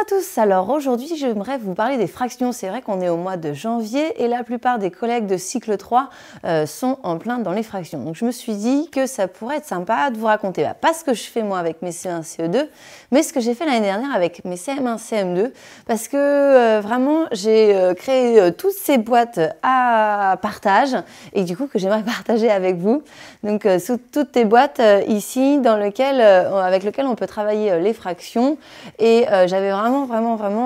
tous, alors aujourd'hui j'aimerais vous parler des fractions. C'est vrai qu'on est au mois de janvier et la plupart des collègues de cycle 3 sont en plein dans les fractions. Donc je me suis dit que ça pourrait être sympa de vous raconter pas ce que je fais moi avec mes CE1, CE2, mais ce que j'ai fait l'année dernière avec mes CM1, CM2, parce que vraiment j'ai créé toutes ces boîtes à partage et du coup que j'aimerais partager avec vous. Donc sous toutes tes boîtes ici avec lesquelles on peut travailler les fractions et j'avais vraiment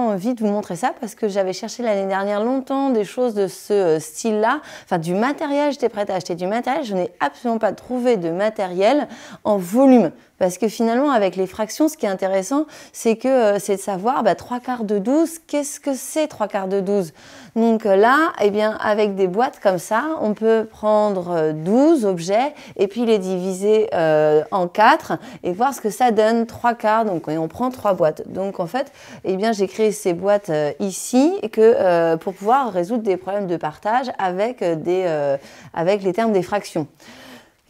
envie de vous montrer ça parce que j'avais cherché l'année dernière longtemps des choses de ce style-là, enfin du matériel, j'étais prête à acheter du matériel, je n'ai absolument pas trouvé de matériel en volume. Parce que finalement, avec les fractions, ce qui est intéressant, c'est de savoir 3/4 de 12, qu'est-ce que c'est 3/4 de 12? Donc là, eh bien, avec des boîtes comme ça, on peut prendre 12 objets et puis les diviser en 4 et voir ce que ça donne 3/4. Donc on prend 3 boîtes. Donc en fait, eh bien, j'ai créé ces boîtes ici pour pouvoir résoudre des problèmes de partage avec les termes des fractions.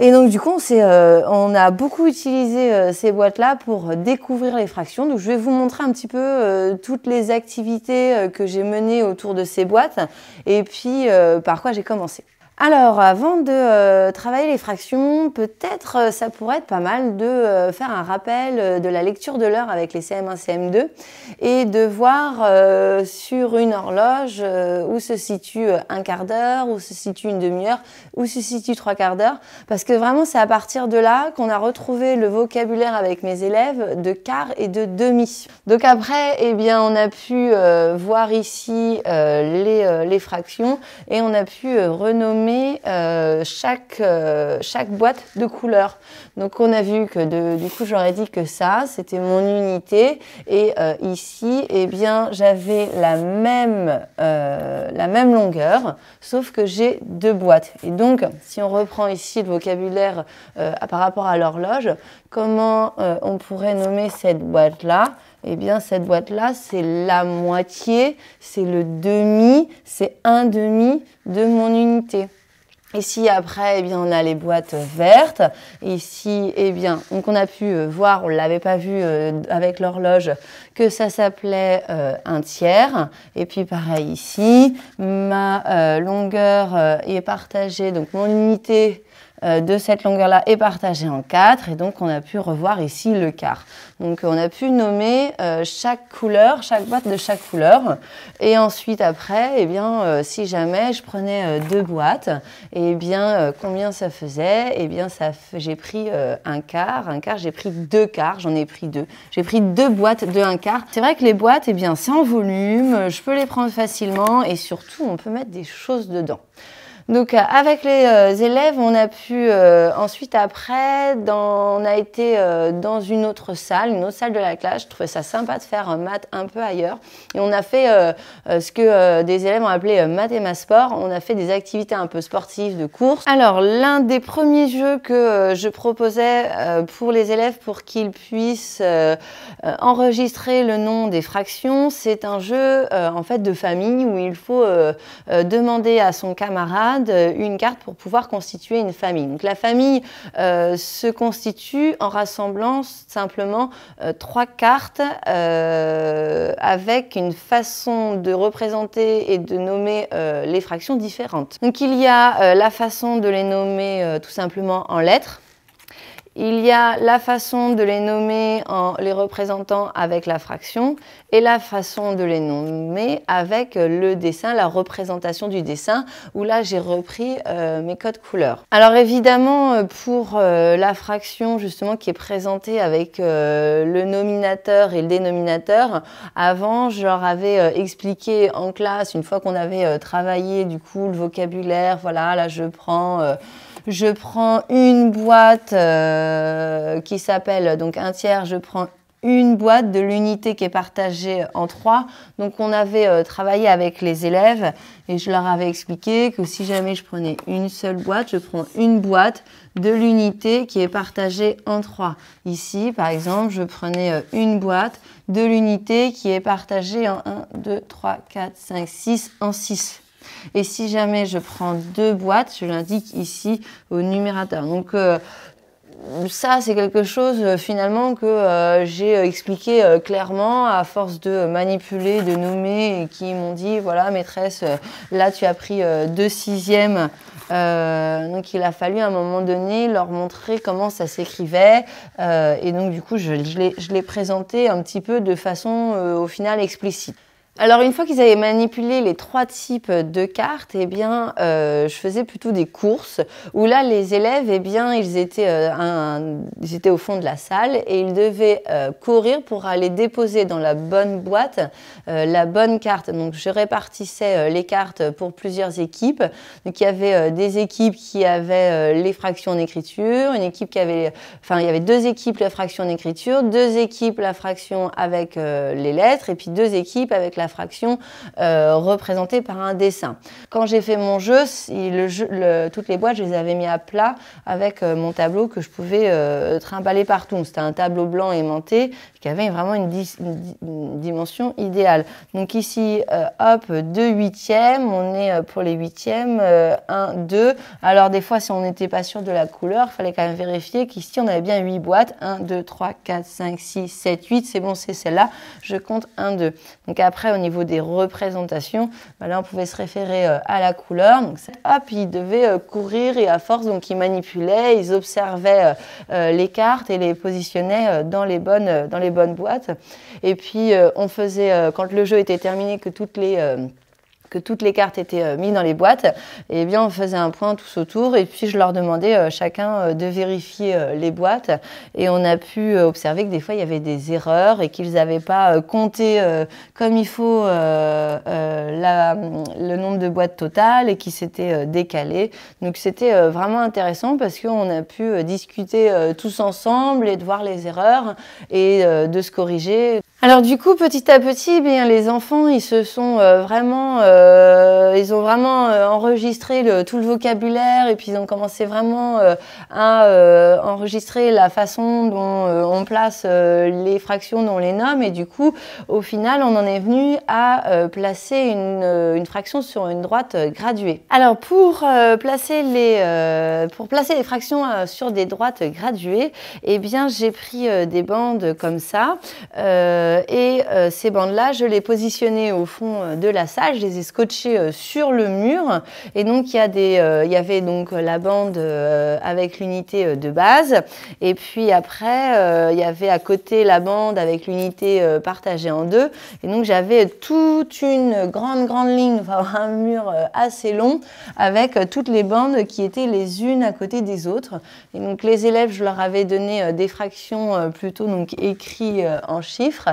Et donc du coup, on a beaucoup utilisé ces boîtes-là pour découvrir les fractions. Donc je vais vous montrer un petit peu toutes les activités que j'ai menées autour de ces boîtes et puis par quoi j'ai commencé. Alors, avant de travailler les fractions, peut-être ça pourrait être pas mal de faire un rappel de la lecture de l'heure avec les CM1, CM2 et de voir sur une horloge où se situe un quart d'heure, où se situe une demi-heure, où se situe 3/4 d'heure, parce que vraiment c'est à partir de là qu'on a retrouvé le vocabulaire avec mes élèves de quart et de demi. Donc après, eh bien, on a pu voir ici les fractions et on a pu renommer chaque boîte de couleurs. Donc on a vu que du coup j'aurais dit que ça c'était mon unité et ici eh bien j'avais la même longueur sauf que j'ai 2 boîtes. Et donc si on reprend ici le vocabulaire par rapport à l'horloge, comment on pourrait nommer cette boîte là? Eh bien, cette boîte-là, c'est la moitié, c'est le demi, c'est un demi de mon unité. Ici, après, eh bien, on a les boîtes vertes. Ici, eh bien, donc on a pu voir, on ne l'avait pas vu avec l'horloge, que ça s'appelait un tiers. Et puis, pareil ici, ma longueur est partagée, donc mon unité de cette longueur-là est partagée en 4 et donc on a pu revoir ici le quart. Donc on a pu nommer chaque couleur, chaque boîte de chaque couleur et ensuite après, eh bien, si jamais je prenais 2 boîtes, eh bien combien ça faisait? Eh bien j'ai pris un quart, j'ai pris 2 quarts, j'en ai pris 2. J'ai pris 2 boîtes de 1 quart. C'est vrai que les boîtes, eh bien c'est en volume, je peux les prendre facilement et surtout on peut mettre des choses dedans. Donc avec les élèves, on a pu ensuite après, on a été dans une autre salle de la classe. Je trouvais ça sympa de faire maths un peu ailleurs. Et on a fait ce que des élèves ont appelé maths et maths sport. On a fait des activités un peu sportives de course. Alors l'un des premiers jeux que je proposais pour les élèves pour qu'ils puissent enregistrer le nom des fractions, c'est un jeu en fait de famille où il faut demander à son camarade une carte pour pouvoir constituer une famille. Donc la famille se constitue en rassemblant simplement 3 cartes avec une façon de représenter et de nommer les fractions différentes. Donc il y a la façon de les nommer tout simplement en lettres. Il y a la façon de les nommer en les représentant avec la fraction et la façon de les nommer avec le dessin, la représentation du dessin, où là j'ai repris mes codes couleurs. Alors évidemment, pour la fraction justement qui est présentée avec le nominateur et le dénominateur, avant je leur avais expliqué en classe, une fois qu'on avait travaillé du coup le vocabulaire, voilà, là je prends une boîte qui s'appelle donc un tiers, je prends une boîte de l'unité qui est partagée en 3. Donc on avait travaillé avec les élèves et je leur avais expliqué que si jamais je prenais une seule boîte, je prends une boîte de l'unité qui est partagée en 3. Ici, par exemple, je prenais une boîte de l'unité qui est partagée en 1, 2, 3, 4, 5, 6, en 6. Et si jamais je prends 2 boîtes, je l'indique ici au numérateur. Donc ça, c'est quelque chose finalement que j'ai expliqué clairement à force de manipuler, de nommer et qui m'ont dit voilà maîtresse, là tu as pris 2/6. Donc il a fallu à un moment donné leur montrer comment ça s'écrivait et donc du coup je l'ai présenté un petit peu de façon au final explicite. Alors une fois qu'ils avaient manipulé les 3 types de cartes, eh bien, je faisais plutôt des courses où là les élèves, eh bien, ils étaient au fond de la salle et ils devaient courir pour aller déposer dans la bonne boîte la bonne carte. Donc je répartissais les cartes pour plusieurs équipes. Donc il y avait des équipes qui avaient les fractions en écriture, une équipe qui avait, enfin il y avait 2 équipes la fraction en écriture, 2 équipes la fraction avec les lettres et puis 2 équipes avec la fraction représentée par un dessin. Quand j'ai fait mon jeu, toutes les boîtes, je les avais mis à plat avec mon tableau que je pouvais trimballer partout. C'était un tableau blanc aimanté qui avait vraiment une dimension idéale. Donc ici, hop, 2/8, on est pour les 8e, 1, 2. Alors des fois, si on n'était pas sûr de la couleur, il fallait quand même vérifier qu'ici, on avait bien 8 boîtes. 1, 2, 3, 4, 5, 6, 7, 8. C'est bon, c'est celle-là. Je compte 1, 2. Donc après, au niveau des représentations, là, on pouvait se référer à la couleur. Donc hop, ils devaient courir et à force, donc ils manipulaient, ils observaient les cartes et les positionnaient dans les bonnes boîtes. Et puis, on faisait, quand le jeu était terminé, que toutes les cartes étaient mises dans les boîtes, et bien on faisait un point tous autour et puis je leur demandais chacun de vérifier les boîtes et on a pu observer que des fois il y avait des erreurs et qu'ils n'avaient pas compté comme il faut le nombre de boîtes totales et qui s'étaient décalés. Donc c'était vraiment intéressant parce qu'on a pu discuter tous ensemble et de voir les erreurs et de se corriger. Alors du coup, petit à petit, eh bien, les enfants, ils se sont ils ont vraiment enregistré tout le vocabulaire et puis ils ont commencé vraiment à enregistrer la façon dont on place les fractions, dont on les nomme. Et du coup, au final, on en est venu à placer une fraction sur une droite graduée. Alors pour placer les fractions sur des droites graduées, eh bien, j'ai pris des bandes comme ça. Ces bandes-là, je les positionnais au fond de la salle, je les ai scotchées sur le mur. Et donc, il y avait donc la bande avec l'unité de base. Et puis après, il y avait à côté la bande avec l'unité partagée en 2. Et donc, j'avais toute une grande ligne, enfin un mur assez long avec toutes les bandes qui étaient les unes à côté des autres. Et donc, les élèves, je leur avais donné des fractions plutôt donc écrites en chiffres.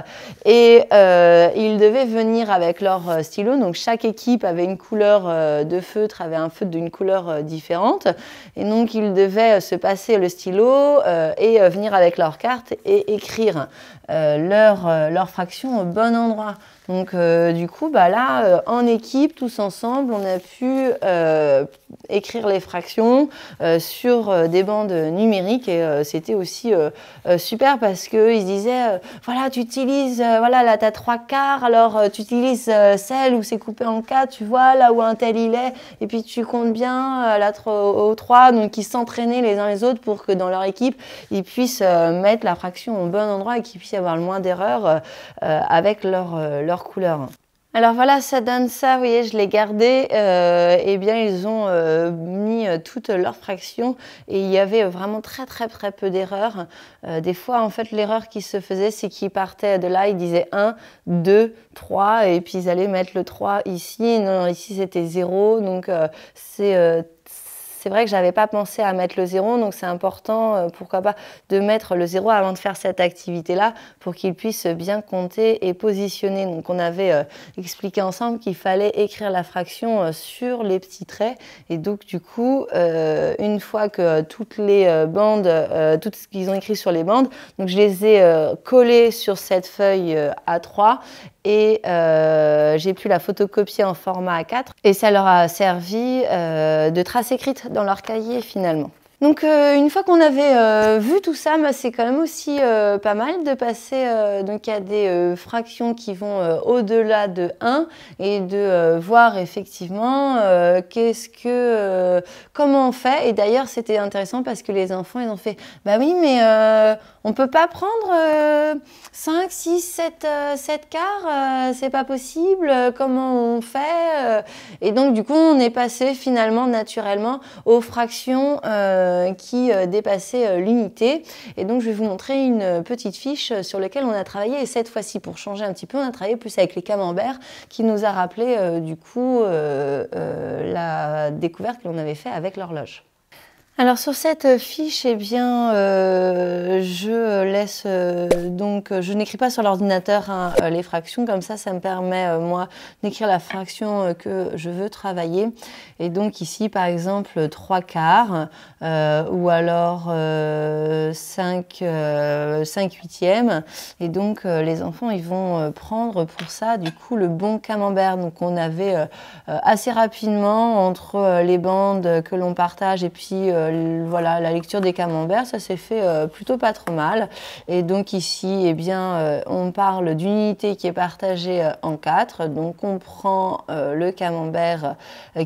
Et ils devaient venir avec leur stylo. Donc chaque équipe avait une couleur de feutre, avait un feutre d'une couleur différente. Et donc ils devaient se passer le stylo et venir avec leur carte et écrire leur fraction au bon endroit. Donc du coup, là, en équipe, tous ensemble, on a pu écrire les fractions sur des bandes numériques et c'était aussi super parce qu'ils disaient, voilà, tu utilises, voilà, là, tu as 3 quarts, alors tu utilises celle où c'est coupé en 4, tu vois, là où un tel il est, et puis tu comptes bien au 3, donc ils s'entraînaient les uns les autres pour que dans leur équipe, ils puissent mettre la fraction au bon endroit et qu'il puisse y avoir le moins d'erreurs avec leur couleur. Alors voilà, ça donne ça, vous voyez, je l'ai gardé, et bien ils ont mis toutes leurs fractions et il y avait vraiment très peu d'erreurs. Des fois, en fait, l'erreur qui se faisait, c'est qu'ils partaient de là, ils disaient 1, 2, 3 et puis ils allaient mettre le 3 ici. Non, ici c'était 0, donc c'est vrai que j'avais pas pensé à mettre le 0, donc c'est important, pourquoi pas, de mettre le 0 avant de faire cette activité-là pour qu'ils puissent bien compter et positionner. Donc on avait expliqué ensemble qu'il fallait écrire la fraction sur les petits traits. Et donc du coup, une fois que toutes les bandes, tout ce qu'ils ont écrit sur les bandes, donc je les ai collées sur cette feuille A3 et j'ai pu la photocopier en format A4 et ça leur a servi de trace écrite dans leur cahier finalement. Donc une fois qu'on avait vu tout ça, bah, c'est quand même aussi pas mal de passer donc à des fractions qui vont au-delà de 1 et de voir effectivement comment on fait. Et d'ailleurs c'était intéressant parce que les enfants ils ont fait bah oui mais on peut pas prendre 5, 6, 7 quarts, c'est pas possible, comment on fait Et donc du coup on est passé finalement naturellement aux fractions qui dépassaient l'unité. Et donc je vais vous montrer une petite fiche sur laquelle on a travaillé. Et cette fois-ci, pour changer un petit peu, on a travaillé plus avec les camemberts qui nous a rappelé du coup la découverte que l'on avait fait avec l'horloge. Alors sur cette fiche, eh bien, je laisse donc je n'écris pas sur l'ordinateur hein, les fractions, comme ça me permet moi d'écrire la fraction que je veux travailler. Et donc ici par exemple 3 quarts ou alors 5 huitièmes. Et donc les enfants ils vont prendre pour ça du coup le bon camembert. Donc on avait assez rapidement entre les bandes que l'on partage et puis voilà, la lecture des camemberts, ça s'est fait plutôt pas trop mal. Et donc ici, eh bien, on parle d'une unité qui est partagée en 4. Donc on prend le camembert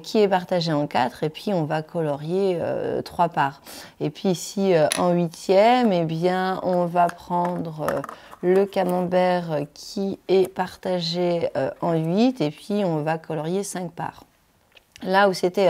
qui est partagé en 4 et puis on va colorier 3 parts. Et puis ici, en huitième, eh bien, on va prendre le camembert qui est partagé en 8 et puis on va colorier 5 parts. Là où c'était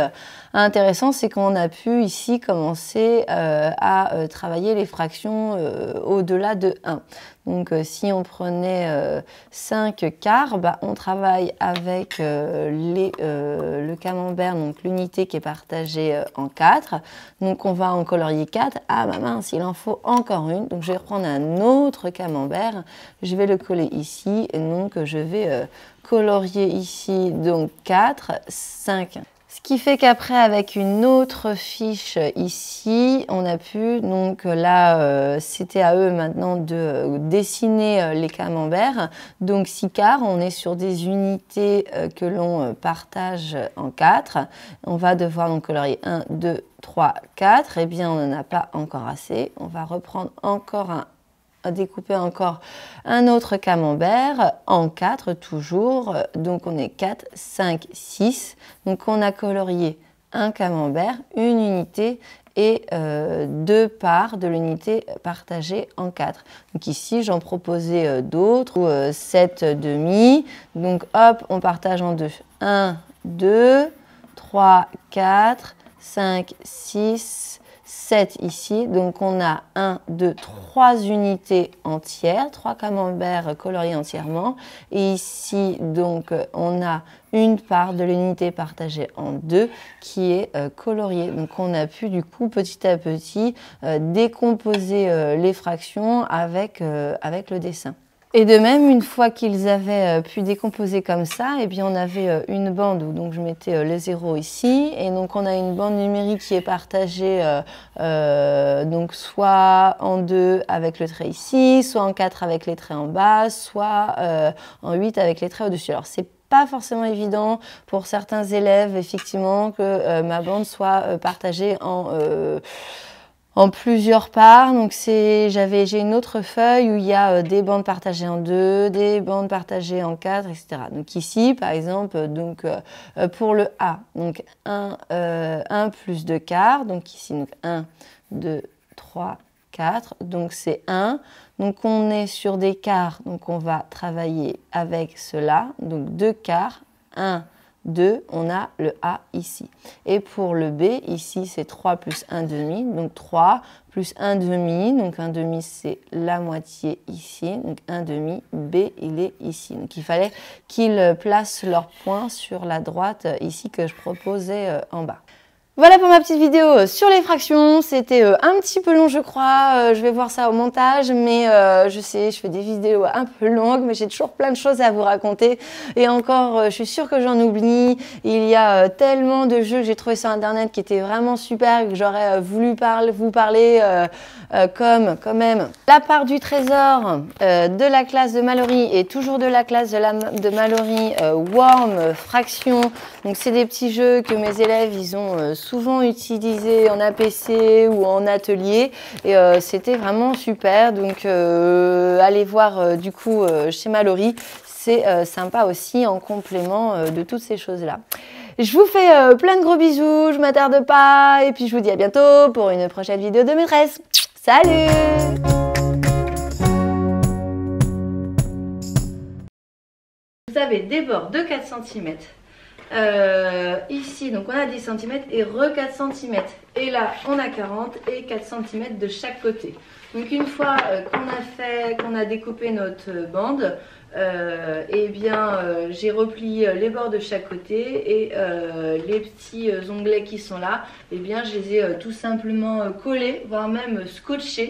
intéressant, c'est qu'on a pu ici commencer à travailler les fractions au-delà de 1. Donc si on prenait 5 quarts, bah, on travaille avec le camembert, donc l'unité qui est partagée en 4. Donc on va en colorier 4. Ah bah mince, il en faut encore une. Donc je vais reprendre un autre camembert. Je vais le coller ici. Et donc je vais colorier ici donc 4, 5. Ce qui fait qu'après, avec une autre fiche ici, on a pu, donc là, c'était à eux maintenant de dessiner les camemberts. Donc 6 quarts, on est sur des unités que l'on partage en 4. On va devoir donc colorier 1, 2, 3, 4. Eh bien, on n'en a pas encore assez. On va reprendre encore découper encore un autre camembert en 4 toujours. Donc on est 4, 5, 6. Donc on a colorié un camembert, une unité et 2 parts de l'unité partagée en 4. Donc ici j'en proposais d'autres, 7 demi. Donc hop, on partage en 2. 1, 2, 3, 4, 5, 6, 7 ici, donc on a 1, 2, 3 unités entières, 3 camemberts coloriés entièrement. Et ici, donc, on a une part de l'unité partagée en 2 qui est coloriée. Donc on a pu du coup petit à petit décomposer les fractions avec le dessin. Et de même, une fois qu'ils avaient pu décomposer comme ça, eh bien on avait une bande où donc je mettais les zéros ici, et donc on a une bande numérique qui est partagée donc soit en 2 avec le trait ici, soit en 4 avec les traits en bas, soit en 8 avec les traits au-dessus. Alors c'est pas forcément évident pour certains élèves effectivement que ma bande soit partagée en plusieurs parts. Donc j'ai une autre feuille où il y a des bandes partagées en 2, des bandes partagées en 4, etc. Donc ici, par exemple, donc, pour le A, donc 1 plus 2 quarts, donc ici, donc 1, 2, 3, 4, donc c'est 1. Donc on est sur des quarts, donc on va travailler avec cela, donc 2 quarts, 1, 2, on a le A ici. Et pour le B, ici c'est 3 plus 1 demi, donc 3 plus 1 demi, donc 1 demi c'est la moitié ici, donc 1 demi, B il est ici. Donc il fallait qu'ils placent leur point sur la droite ici que je proposais en bas. Voilà pour ma petite vidéo sur les fractions. C'était un petit peu long je crois, je vais voir ça au montage, mais je sais, je fais des vidéos un peu longues, mais j'ai toujours plein de choses à vous raconter. Et encore, je suis sûre que j'en oublie. Il y a tellement de jeux que j'ai trouvé sur internet qui étaient vraiment super et que j'aurais voulu vous parler comme quand même la part du trésor de la classe de Mallory et toujours de la classe de Mallory, Worm, Fraction. Donc c'est des petits jeux que mes élèves ils ont souvent utilisé en APC ou en atelier et c'était vraiment super. Donc allez voir du coup chez Mallory, c'est sympa aussi en complément de toutes ces choses-là. Je vous fais plein de gros bisous, je m'attarde pas et puis je vous dis à bientôt pour une prochaine vidéo de maîtresse. Salut! Vous avez des bords de 4 cm. Ici, donc on a 10 cm et re 4 cm. Et là, on a 40 et 4 cm de chaque côté. Donc une fois qu'on a découpé notre bande, eh bien j'ai replié les bords de chaque côté et les petits onglets qui sont là, eh bien je les ai tout simplement collés, voire même scotchés.